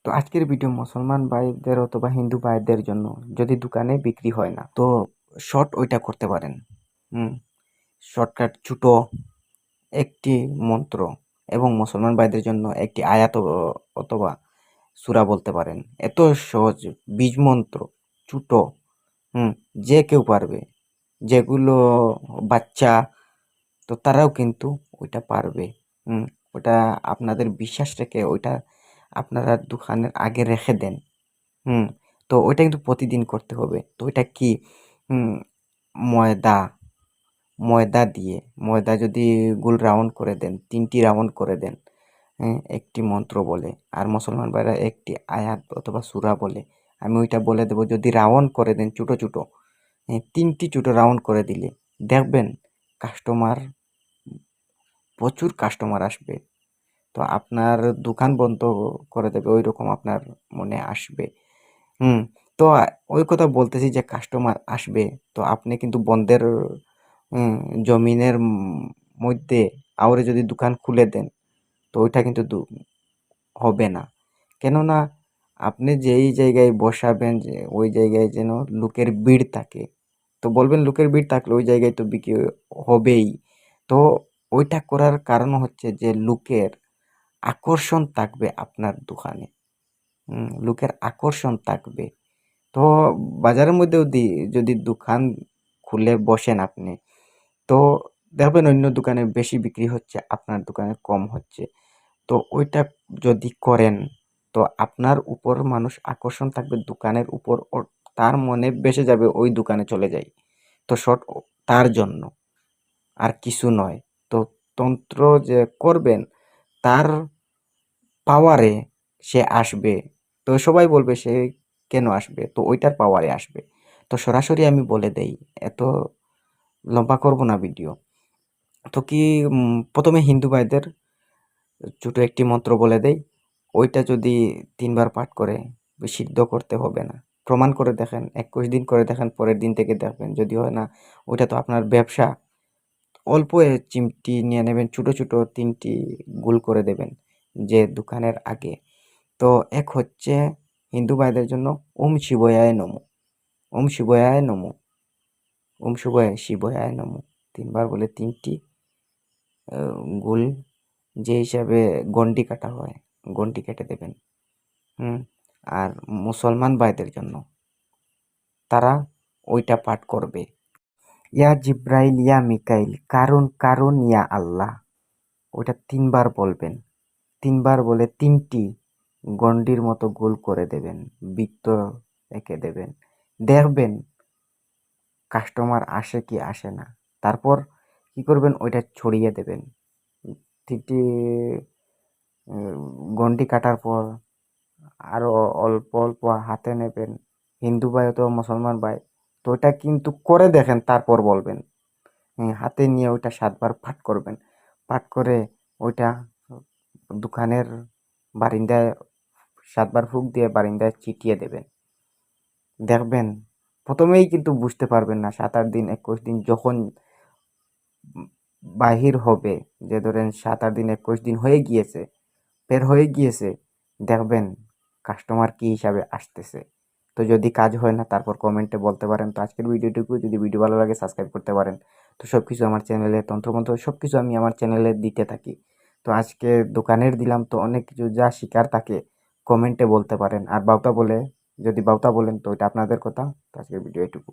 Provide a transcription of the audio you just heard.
তো আজকের ভিডিও মুসলমান ভাইদের অথবা হিন্দু ভাইদের জন্য, যদি দোকানে বিক্রি হয় না তো শর্ট ওইটা করতে পারেন। শর্টকাট ছোটো একটি মন্ত্র এবং মুসলমান ভাইদের জন্য একটি আয়াত অথবা সূরা বলতে পারেন। এত সহজ বীজ মন্ত্র, ছোটো, যে কেউ পারবে। যেগুলো বাচ্চা, তো তারাও কিন্তু ওইটা পারবে। ওটা আপনাদের বিশ্বাস রেখে ওইটা আপনারা দোকানের আগে রেখে দেন। হুম তো ওইটা কিন্তু প্রতিদিন করতে হবে। তো ওইটা কি, ময়দা ময়দা দিয়ে, ময়দা যদি গোল রাউন্ড করে দেন, 3টি রাউন্ড করে দেন, একটি মন্ত্র বলে, আর মুসলমান ভাইরা একটি আয়াত অথবা সূরা বলে। আমি ওইটা বলে দেবো, যদি রাউন্ড করে দেন ছোটো ছোটো, 3টি ছোটো রাউন্ড করে দিলে দেখবেন কাস্টমার, প্রচুর কাস্টমার আসবে। তো আপনার দোকান বন্ধ করে দেবে, ওই রকম আপনার মনে আসবে। হুম তো ওই কথা বলতেছি যে কাস্টমার আসবে। তো আপনি কিন্তু বন্ধের জমিনের মধ্যে আউরে যদি দোকান খুলে দেন, তো ওইটা কিন্তু হবে না। কেননা আপনি যেই জায়গায় বসাবেন, যে ওই জায়গায় যেন লোকের ভিড় থাকে। তো বলবেন লোকের ভিড় থাকলে ওই জায়গায় তো বিক্রি হবেই। তো ওইটা করার কারণ হচ্ছে যে লোকের আকর্ষণ থাকবে আপনার দোকানে। লোকের আকর্ষণ থাকবে। তো বাজারের মধ্যেও যদি দোকান খুলে বসেন আপনি, তো দেখবেন অন্য দোকানে বেশি বিক্রি হচ্ছে, আপনার দোকানে কম হচ্ছে। তো ওইটা যদি করেন, তো আপনার উপর মানুষ আকর্ষণ থাকবে দোকানের উপর, তার মনে বেসে যাবে ওই দোকানে চলে যাই। তো শর্ট তার জন্য, আর কিছু নয়। তো তন্ত্র যে করবেন, তার পাওয়ারে সে আসবে। তো সবাই বলবে সে কেন আসবে, তো ওইটার পাওয়ারে আসবে। তো সরাসরি আমি বলে দেই, এত লম্বা করব না ভিডিও। তো কি, প্রথমে হিন্দু ভাইদের ছোটো একটি মন্ত্র বলে দেই। ওইটা যদি 3বার পাঠ করে, সিদ্ধ করতে হবে না। প্রমাণ করে দেখেন, 21 দিন করে দেখেন, পরের দিন থেকে দেখবেন যদি হয় না, ওইটা তো আপনার ব্যবসা। অল্প চিমটি নিয়ে নেবেন, ছোটো ছোটো 3টি গোল করে দেবেন যে দোকানের আগে। তো এক হচ্ছে হিন্দু ভাইদের জন্য ওম শিবয়ায় নমো, ওম শিবয়ায় নমো, ওম শিবয়ায় নমো, 3বার বলে 3টি গোল, যে হিসাবে গন্ডি কাটা হয়, গন্ডি কেটে দেবেন। আর মুসলমান ভাইদের জন্য তারা ওইটা পাঠ করবে, ইয়া জিব্রাইল ইয়া মিকাইল কারুন কারুন ইয়া আল্লাহ। ওইটা 3বার বলবেন। 3বার বলে 3টি গন্ডির মতো গোল করে দেবেন, বৃত্ত এঁকে দেবেন। দেখবেন কাস্টমার আসে কি আসে না। তারপর কি করবেন, ওইটা ছড়িয়ে দেবেন। 3টি গন্ডি কাটার পর আরও অল্প অল্প হাতে নেবেন। হিন্দু ভাই অথবা মুসলমান ভাই, তো ওইটা কিন্তু করে দেখেন, তারপর বলবেন। হাতে নিয়ে ওইটা 7বার পাঠ করবেন। পাঠ করে ওইটা দোকানের বারিন্দায় 7বার ফুঁক দিয়ে বারিন্দায় ছিটিয়ে দেবেন। দেখবেন প্রথমেই কিন্তু বুঝতে পারবেন না, 7-8 দিন 21 দিন যখন বাহির হবে, যে ধরেন 7-8 দিন 21 দিন হয়ে গিয়েছে, বের হয়ে গিয়েছে, দেখবেন কাস্টমার কি হিসাবে আসতেছে। তো যদি কাজ হয় না, তারপর কমেন্টে বলতে পারেন। তো আজকের ভিডিওটুকু, যদি ভিডিও ভালো লাগে সাবস্ক্রাইব করতে পারেন। তো সব কিছু আমার চ্যানেলে, তন্ত্রমন্ত্র সব কিছু আমি আমার চ্যানেলে দিতে থাকি। তো আজকে দোকানের দিলাম, তো অনেক কিছু যা শিকার তাকে কমেন্টে বলতে পারেন। আর বাউতা বলে, যদি বাউতা বলেন তো ওইটা আপনাদের কথা। তো আজকের ভিডিও এটুকু।